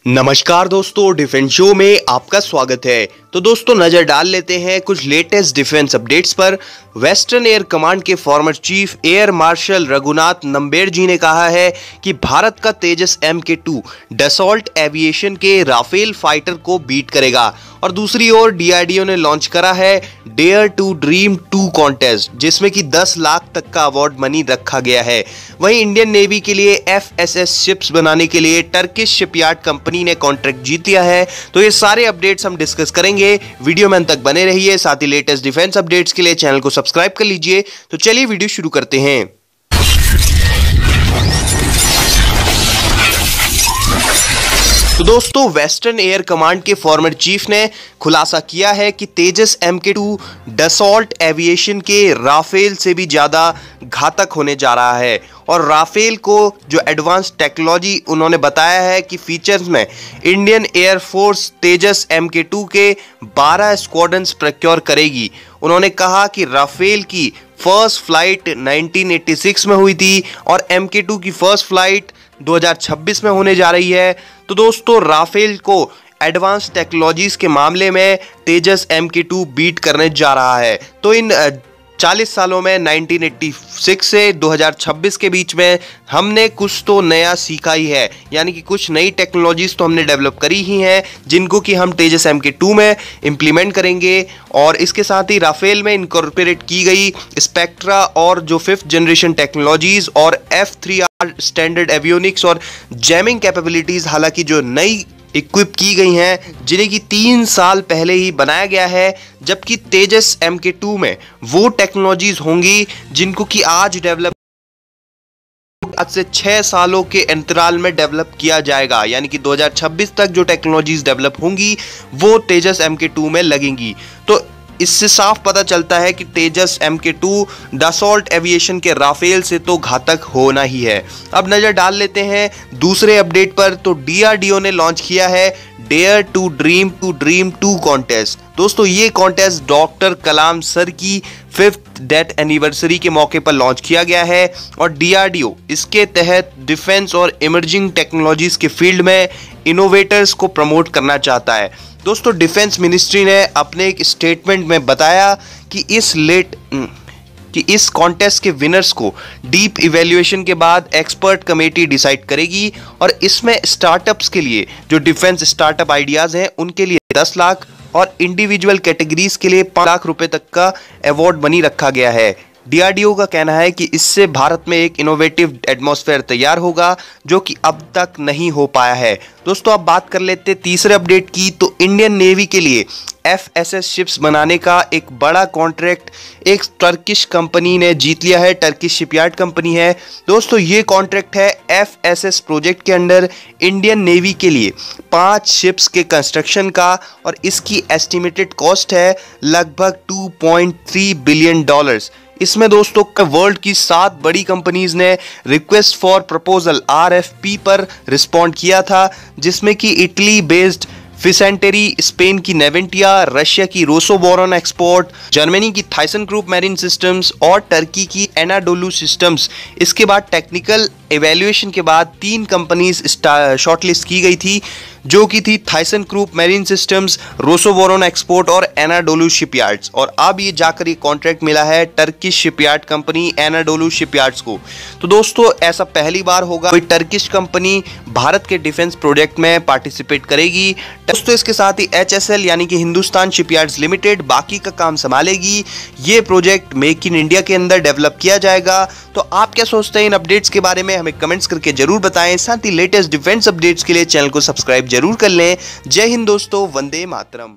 नमस्कार दोस्तों, defence show में आपका स्वागत है। तो दोस्तों नजर डाल लेते हैं कुछ लेटेस्ट डिफेंस अपडेट्स पर। वेस्टर्न एयर कमांड के former chief air marshal Raghunath Nambiar ji ने कहा है कि भारत का तेजस MK2 डसॉल्ट एविएशन के राफेल फाइटर को बीट करेगा। और दूसरी ओर DRDO ने लॉन्च करा है डेयर टू ड्रीम 2 कॉन्टेस्ट, जिसमें कि 10 लाख तक का अवार्ड मनी रखा गया है। वहीं इंडियन नेवी के लिए FSS शिप्स बनाने के लिए टर्किश शिपयार्ड कंपनी ने कॉन्ट्रैक्ट जीत लिया है। तो ये सारे अपडेट्स हम डिस्कस करेंगे, वीडियो में अंत तक बने रहिए। साथ ही लेटेस्ट डिफेंस अपडेट्स के लिए चैनल को सब्सक्राइब कर लीजिए। तो चलिए वीडियो शुरू करते हैं। तो दोस्तों वेस्टर्न एयर कमांड के फॉर्मर चीफ ने खुलासा किया है कि तेजस MK2 डसॉल्ट एविएशन के राफेल से भी ज़्यादा घातक होने जा रहा है। और राफेल को जो एडवांस टेक्नोलॉजी उन्होंने बताया है कि फीचर्स में इंडियन एयरफोर्स तेजस MK2 के 12 स्क्वाड्रन्स प्रोक्योर करेगी। उन्होंने कहा कि राफेल की फर्स्ट फ्लाइट 1986 में हुई थी और MK2 की फर्स्ट फ्लाइट 2026 में होने जा रही है। तो दोस्तों राफेल को एडवांस टेक्नोलॉजीज के मामले में तेजस MK2 बीट करने जा रहा है। तो इन 40 सालों में 1986 से 2026 के बीच में हमने कुछ तो नया सीखा ही है, यानी कि कुछ नई टेक्नोलॉजीज तो हमने डेवलप करी ही हैं, जिनको कि हम तेजस MK2 में इम्प्लीमेंट करेंगे। और इसके साथ ही राफेल में इनकॉर्पोरेट की गई स्पेक्ट्रा और जो 5th जनरेशन टेक्नोलॉजीज और F3R स्टैंडर्ड एवियोनिक्स और जैमिंग कैपेबिलिटीज हालांकि जो नई इक्विप की गई हैं, जिन्हें कि 3 साल पहले ही बनाया गया है, जबकि तेजस MK2 में वो टेक्नोलॉजीज होंगी जिनको कि आज डेवलप आज से 6 सालों के अंतराल में डेवलप किया जाएगा। यानी कि 2026 तक जो टेक्नोलॉजीज डेवलप होंगी वो तेजस MK2 में लगेंगी। तो इससे साफ पता चलता है कि तेजस MK2 डसॉल्ट एविएशन के राफेल से तो घातक होना ही है। अब नजर डाल लेते हैं दूसरे अपडेट पर। तो DRDO ने लॉन्च किया है डेयर टू ड्रीम 2 कॉन्टेस्ट। दोस्तों ये कॉन्टेस्ट डॉक्टर कलाम सर की 5th डेथ एनिवर्सरी के मौके पर लॉन्च किया गया है और DRDO इसके तहत डिफेंस और इमर्जिंग टेक्नोलॉजीज के फील्ड में इनोवेटर्स को प्रमोट करना चाहता है। दोस्तों डिफेंस मिनिस्ट्री ने अपने एक स्टेटमेंट में बताया कि इस कॉन्टेस्ट के विनर्स को डीप इवैल्यूएशन के बाद एक्सपर्ट कमेटी डिसाइड करेगी और इसमें स्टार्टअप्स के लिए जो डिफेंस स्टार्टअप आइडियाज हैं उनके लिए 10 लाख और इंडिविजुअल कैटेगरीज के लिए 5 लाख रुपए तक का अवार्ड मनी रखा गया है। DRDO का कहना है कि इससे भारत में एक इनोवेटिव एटमॉस्फेयर तैयार होगा जो कि अब तक नहीं हो पाया है। दोस्तों अब बात कर लेते हैं तीसरे अपडेट की। तो इंडियन नेवी के लिए FSS शिप्स बनाने का एक बड़ा कॉन्ट्रैक्ट एक टर्किश कंपनी ने जीत लिया है। टर्किश शिपयार्ड कंपनी है। दोस्तों ये कॉन्ट्रैक्ट है FSS प्रोजेक्ट के अंडर इंडियन नेवी के लिए 5 शिप्स के कंस्ट्रक्शन का और इसकी एस्टिमेटेड कॉस्ट है लगभग $2.3 बिलियन। इसमें दोस्तों वर्ल्ड की 7 बड़ी कंपनीज ने रिक्वेस्ट फॉर प्रपोजल RFP पर रिस्पॉन्ड किया था, जिसमें कि इटली बेस्ड फिसेंटेरी, स्पेन की नेवेंटिया, रशिया की रोसोबोरन एक्सपोर्ट, जर्मनी की थाइसन ग्रुप मैरीन सिस्टम्स और टर्की की एनाडोलू सिस्टम्स। इसके बाद टेक्निकल एवेल्युएशन के बाद 3 कंपनीज शॉर्टलिस्ट की गई थी, जो कि थी ThyssenKrupp marine systems, Rosoboronexport और एनाडोलू शिपयार्ड्स। और अब ये जाकर ये कॉन्ट्रैक्ट मिला है टर्किश शिपयार्ड कंपनी एनाडोलू शिपयार्ड्स को। तो दोस्तों ऐसा पहली बार होगा कोई टर्किश कंपनी भारत के डिफेंस प्रोजेक्ट में पार्टिसिपेट करेगी। दोस्तों इसके साथ ही HSL यानी कि हिंदुस्तान शिपयार्ड्स लिमिटेड बाकी का काम संभालेगी। ये प्रोजेक्ट मेक इन इंडिया के अंदर डेवलप किया जाएगा। तो आप क्या सोचते हैं इन अपडेट्स के बारे में, हमें कमेंट्स करके जरूर बताएं। साथ ही लेटेस्ट डिफेंस अपडेट्स के लिए चैनल को सब्सक्राइब जरूर कर लें। जय हिंद दोस्तों, वंदे मातरम।